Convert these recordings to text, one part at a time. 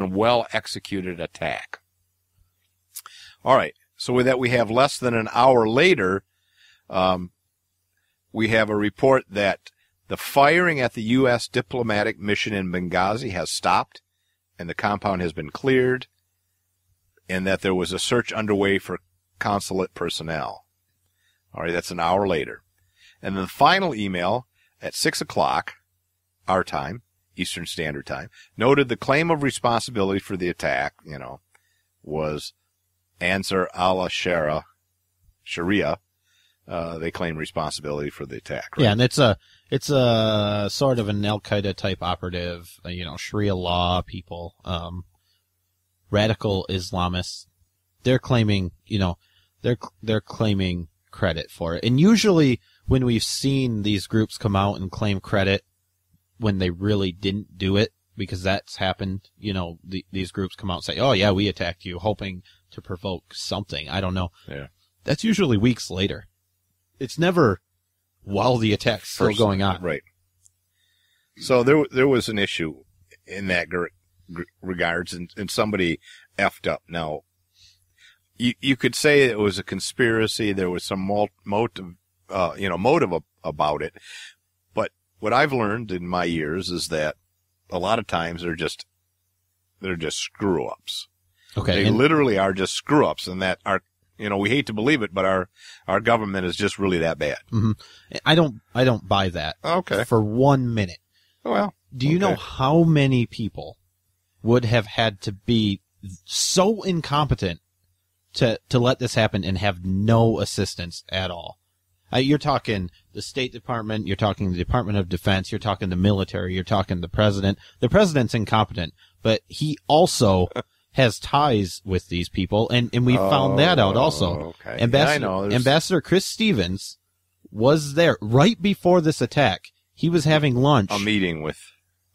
well-executed attack. All right, so with that, we have less than an hour later, we have a report that the firing at the U.S. diplomatic mission in Benghazi has stopped, and the compound has been cleared, and that there was a search underway for consulate personnel. All right, that's an hour later. And the final email at 6 o'clock, our time, Eastern Standard Time, noted the claim of responsibility for the attack, was Ansar al-Sharia. They claim responsibility for the attack. Right? Yeah, and it's a sort of an Al-Qaeda type operative, Sharia law people, radical Islamists. They're claiming, they're claiming credit for it. And usually when we've seen these groups come out and claim credit when they really didn't do it, because that's happened, these groups come out and say, oh yeah, we attacked you, hoping to provoke something. I don't know. Yeah. That's usually weeks later. It's never while the attack's still going on. Right. So there was an issue in that regards, and somebody effed up. Now, you could say it was a conspiracy. There was some motive about it. But what I've learned in my years is that a lot of times they're just screw ups. Okay. They literally are just screw ups, and that we hate to believe it, but our government is just really that bad. Mm-hmm. I don't buy that. Okay. For 1 minute. Well, do you know how many people would have had to be so incompetent to let this happen and have no assistance at all? You're talking the State Department, you're talking the Department of Defense, you're talking the military, you're talking the president. The president's incompetent, but he also has ties with these people, and we found that out also. Okay. Ambassador Chris Stevens was there right before this attack. He was having lunch.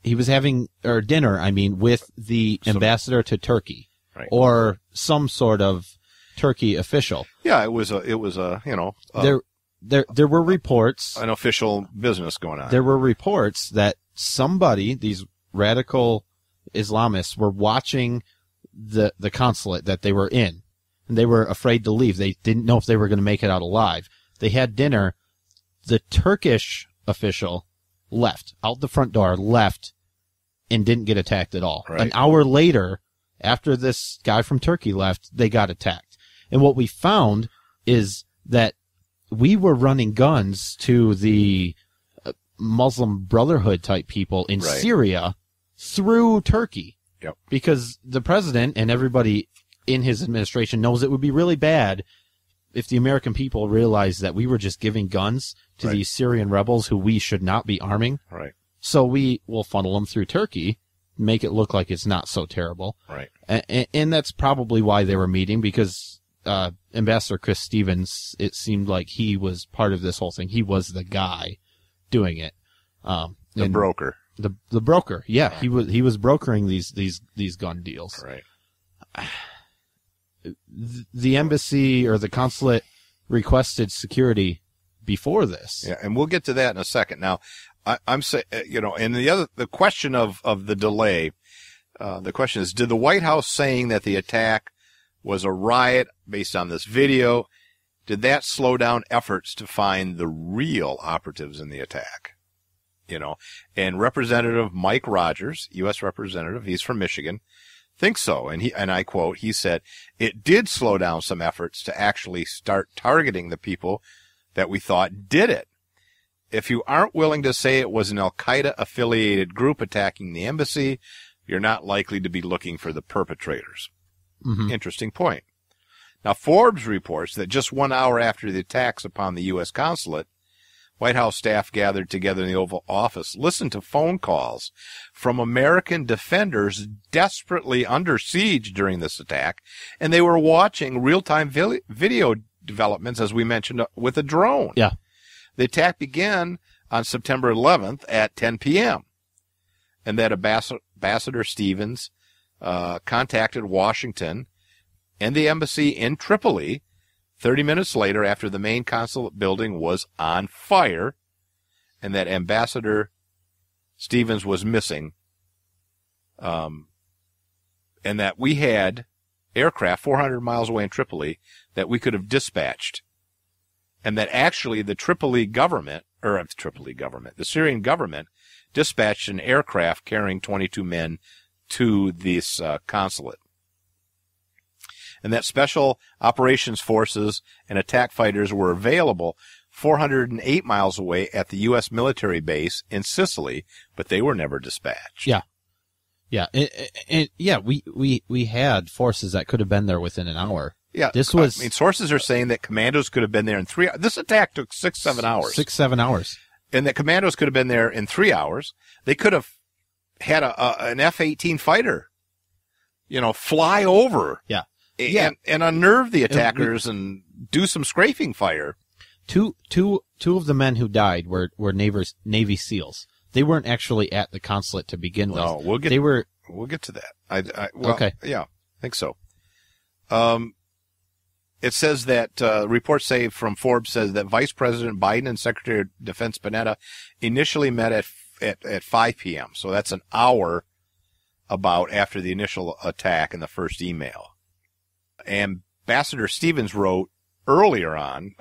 He was having dinner, with the ambassador to Turkey, right, or some sort of Turkey official. Yeah, it was there were reports, an official business going on. There were reports that these radical Islamists, were watching the consulate that they were in, and they were afraid to leave. They didn't know if they were going to make it out alive. They had dinner. The Turkish official left out the front door, and didn't get attacked at all. Right. An hour later, after this guy from Turkey left, they got attacked. And what we found is that we were running guns to the Muslim Brotherhood type people in Syria through Turkey. Yep. Because the president and everybody in his administration knows it would be really bad if the American people realized that we were just giving guns to these Syrian rebels who we should not be arming. Right. So we will funnel them through Turkey, make it look like it's not so terrible. Right. And that's probably why they were meeting, because Ambassador Chris Stevens, it seemed like he was part of this whole thing. He was the guy doing it. The broker. The broker, yeah, he was brokering these gun deals. Right. The embassy or the consulate requested security before this. Yeah, and we'll get to that in a second. Now, I'm saying, and the question of the delay, the question is, did the White House saying that the attack was a riot based on this video, did that slow down efforts to find the real operatives in the attack? And Representative Mike Rogers, U.S. Representative, he's from Michigan, thinks so. And I quote, he said, it did slow down some efforts to actually start targeting the people that we thought did it. If you aren't willing to say it was an Al-Qaeda affiliated group attacking the embassy, you're not likely to be looking for the perpetrators. Mm-hmm. Interesting point. Now, Forbes reports that just 1 hour after the attacks upon the U.S. consulate, White House staff gathered together in the Oval Office, listened to phone calls from American defenders desperately under siege during this attack, and they were watching real-time video developments, as we mentioned, with a drone. Yeah. The attack began on September 11th at 10 p.m., and that Ambassador Stevens contacted Washington and the embassy in Tripoli 30 minutes later, after the main consulate building was on fire, and that Ambassador Stevens was missing and that we had aircraft 400 miles away in Tripoli that we could have dispatched, and that actually the the Syrian government dispatched an aircraft carrying 22 men to this consulate. And that special operations forces and attack fighters were available 408 miles away at the U.S. military base in Sicily, but they were never dispatched. Yeah. Yeah. We had forces that could have been there within an hour. Yeah. Sources are saying that commandos could have been there in 3 hours. This attack took 6-7 hours. 6-7 hours. And that commandos could have been there in 3 hours. They could have had an F-18 fighter, fly over. Yeah. And unnerve the attackers and do some scraping fire. Two of the men who died were Navy SEALs. They weren't actually at the consulate to begin with. No, we'll get to that. Okay. Yeah, I think so. It says that reports say from Forbes says that Vice President Biden and Secretary of Defense Panetta initially met at 5 p.m. So that's an hour about after the initial attack and the first email. Ambassador Stevens wrote earlier on,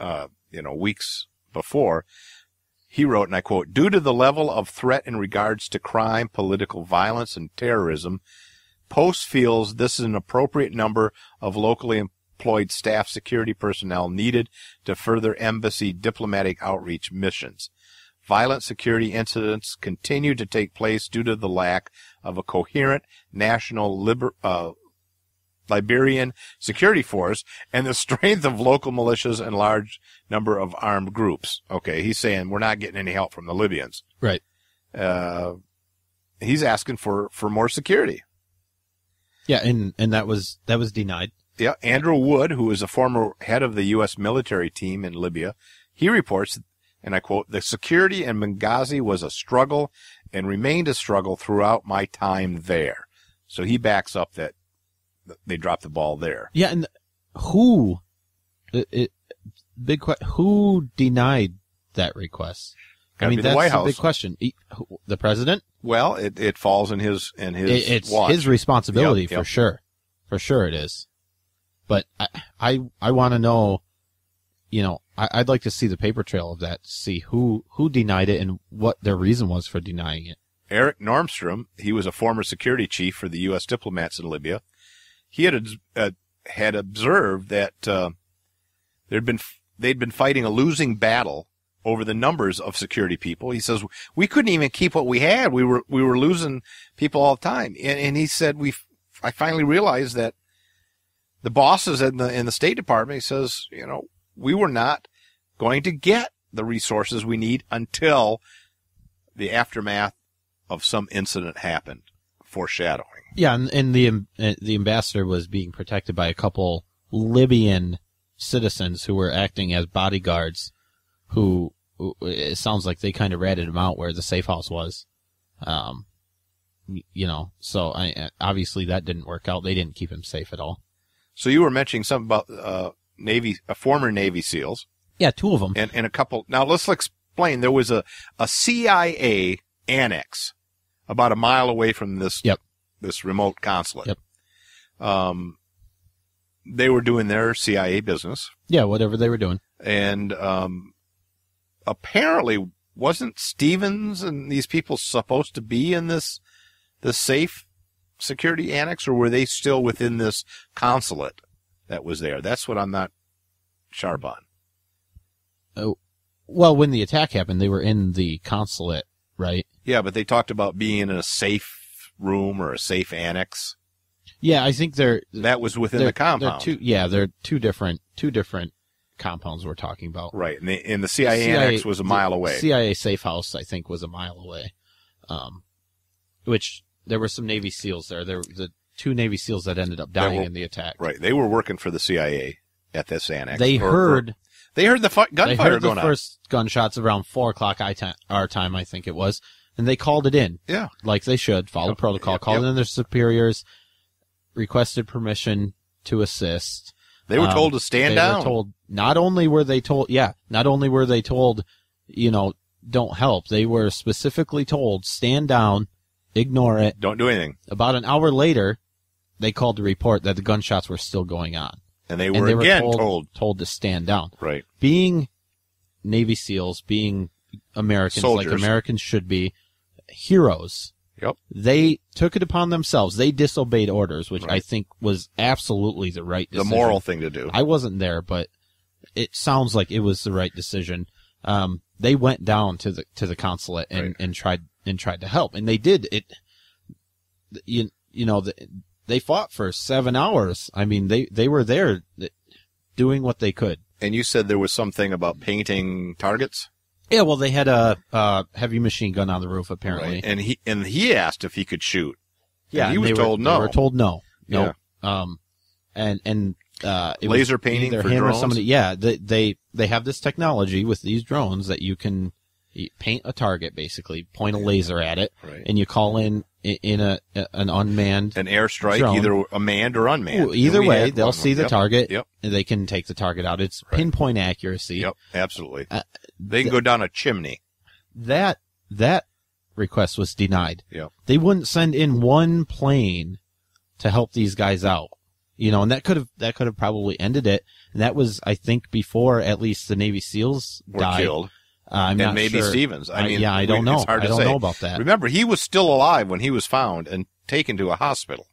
weeks before, he wrote, and I quote, "Due to the level of threat in regards to crime, political violence, and terrorism, Post feels this is an appropriate number of locally employed staff security personnel needed to further embassy diplomatic outreach missions. Violent security incidents continue to take place due to the lack of a coherent national Liberian security force and the strength of local militias and large number of armed groups." Okay, he's saying we're not getting any help from the Libyans. Right. He's asking for more security. Yeah, and that was denied. Yeah, Andrew Wood, who is a former head of the U.S. military team in Libya, he reports, and I quote, "The security in Benghazi was a struggle and remained a struggle throughout my time there." So he backs up that they dropped the ball there. Yeah, and who denied that request? I mean, that's the White House. A big question. The president? Well, it falls in his It's watch. his responsibility Yep. for sure. For sure it is. But I want to know, I'd like to see the paper trail of that, to see who denied it and what their reason was for denying it. Eric Normstrom, he was a former security chief for the U.S. diplomats in Libya. He had observed that they'd been fighting a losing battle over the numbers of security people. He says we couldn't even keep what we had. We were losing people all the time. And he said I finally realized that the bosses in the State Department, he says, we were not going to get the resources we need until the aftermath of some incident happened, foreshadowing. Yeah, and the ambassador was being protected by a couple Libyan citizens who were acting as bodyguards, who it sounds like they kind of ratted him out where the safe house was. So obviously that didn't work out. They didn't keep him safe at all. So you were mentioning something about former Navy SEALs. Yeah, 2 of them. And a couple. Now let's explain. There was a CIA annex about a mile away from this remote consulate. Yep. They were doing their CIA business. Yeah, whatever they were doing. And apparently wasn't Stevens and these people supposed to be in this safe security annex, or were they still within this consulate that was there? That's what I'm not sharp on. Oh, well, when the attack happened, they were in the consulate, right? Yeah, but they talked about being in a safe room or a safe annex. Yeah, I think that was within the compound. They're two different compounds we're talking about. Right, and the CIA annex was a mile away. CIA safe house, I think, was a mile away. Which there were some Navy SEALs there. There were the 2 Navy SEAls that ended up dying in the attack. Right, they were working for the CIA at this annex. They heard the gunfire going on. They heard the first gunshots around 4:00 our time, I think it was, and they called it in. Yeah, like they should follow protocol. Called in their superiors, requested permission to assist. They were told to stand down. Were told, not only were they told, don't help. They were specifically told, stand down, ignore it. Don't do anything. About an hour later, they called to report that the gunshots were still going on. And they were again told to stand down. Right. Being Navy SEALs, being Americans, soldiers, like Americans should be, heroes. Yep. They took it upon themselves. They disobeyed orders, which I think was absolutely the right decision. The moral thing to do. I wasn't there, but it sounds like it was the right decision. They went down to the consulate and tried to help, and they did it. They fought for 7 hours. I mean, they were there doing what they could. And you said there was something about painting targets? Yeah, well, they had a heavy machine gun on the roof, apparently. Right. And he asked if he could shoot. Yeah, and he was told no. They were told no. Yeah. It laser was painting either for him or drones? somebody. Yeah, they have this technology with these drones that you can paint a target, basically point a laser at it, and you call in an unmanned airstrike, drone. either a manned or unmanned. Either way, they'll see the target. Yep. And they can take the target out. It's pinpoint accuracy. Yep, absolutely. They can go down a chimney. That request was denied. Yep. They wouldn't send in one plane to help these guys out. And that could have probably ended it. And that was, I think, before at least the Navy SEALs died. Killed. I'm and not maybe sure. Stevens. I mean, I don't know. It's hard to I don't say. know about that. Remember, he was still alive when he was found and taken to a hospital.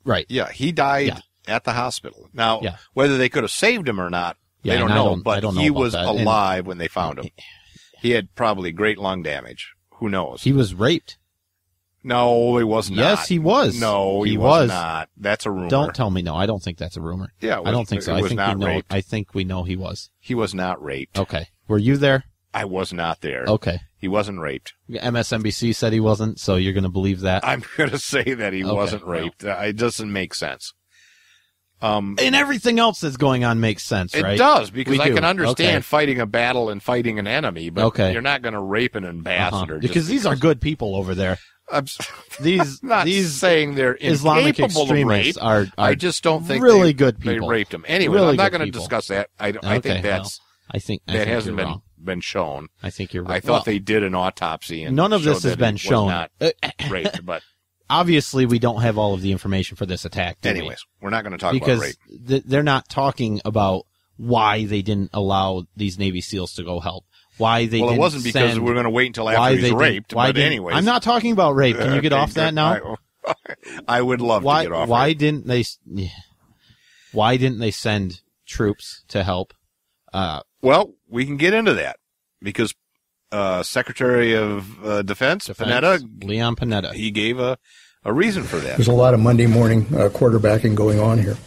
Right. Yeah, he died at the hospital. Now, Yeah. whether they could have saved him or not, they don't know. But he was alive when they found him. He had probably great lung damage. Who knows? He was raped. No, he was not. Yes, he was. No, he was not. That's a rumor. Don't tell me no. I don't think that's a rumor. Yeah, I don't think so. I think we know he was. He was not raped. Okay. Were you there? I was not there. Okay. He wasn't raped. MSNBC said he wasn't, so you're going to believe that? I'm going to say that he wasn't raped. It doesn't make sense. And everything else that's going on makes sense, right? It does, because I can understand Okay. fighting a battle and fighting an enemy, but Okay. you're not going to rape an ambassador. just Because these are good people over there. I'm These not these saying they're Islamic incapable of rape. extremists are I just don't think really they, good they people. raped him. Anyway, Really I'm not good going to people. discuss that. I think that hasn't been shown. I think you're right. I thought they did an autopsy. And none of this showed has that been he shown. Was not raped, but obviously we don't have all of the information for this attack. anyways, we're not going to talk because about rape. they're not talking about why they didn't allow these Navy SEAls to go help. Why they Well, didn't it wasn't because send, we're going to wait until after he's raped. But anyways, I'm not talking about rape. Can you get off that now? I would love to get off. Why didn't they? Why didn't they send troops to help? Well, we can get into that because Secretary of Defense Panetta, Leon Panetta, he gave a reason for that. There's a lot of Monday morning quarterbacking going on here.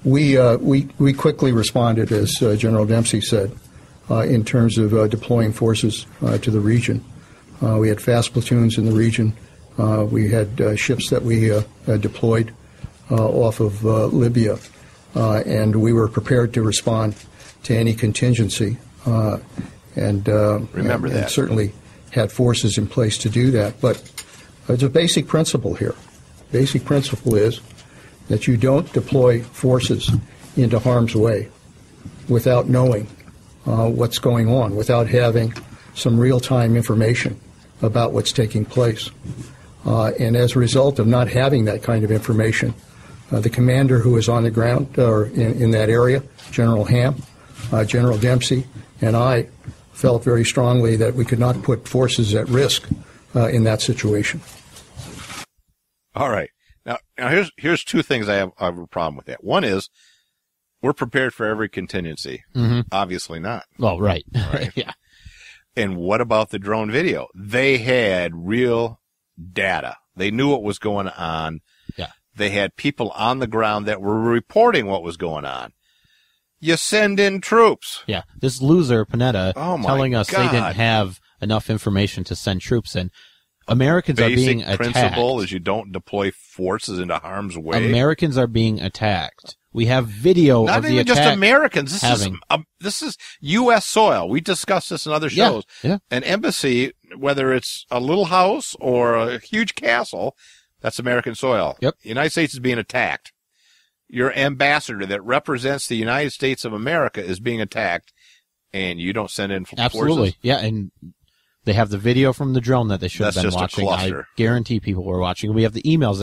We quickly responded, as General Dempsey said, in terms of deploying forces to the region. We had fast platoons in the region. We had ships that we deployed off of Libya, and we were prepared to respond to any contingency. And certainly had forces in place to do that. But there's a basic principle here. Basic principle is that you don't deploy forces into harm's way without knowing what's going on, without having some real-time information about what's taking place. And as a result of not having that kind of information, the commander who was on the ground or in that area, General Ham, General Dempsey, and I felt very strongly that we could not put forces at risk in that situation. All right. Now here's two things I have a problem with that. One is we're prepared for every contingency. Mm-hmm. Obviously not. Well, right. Right. Yeah. And what about the drone video? They had real data. They knew what was going on. Yeah. They had people on the ground that were reporting what was going on. You send in troops. Yeah. This loser, Panetta, telling us God. they didn't have enough information to send troops in. Americans are being attacked. Basic principle is you don't deploy forces into harm's way. Americans are being attacked. We have video Not of the even attack. just Americans. This is U.S. soil. We discussed this in other shows. Yeah. An embassy, whether it's a little house or a huge castle, that's American soil. Yep. The United States is being attacked. Your ambassador that represents the United States of America is being attacked, and you don't send in forces? Absolutely. Yeah, and They have the video from the drone that they should have That's been just a watching. I cluster. guarantee people were watching. We have the emails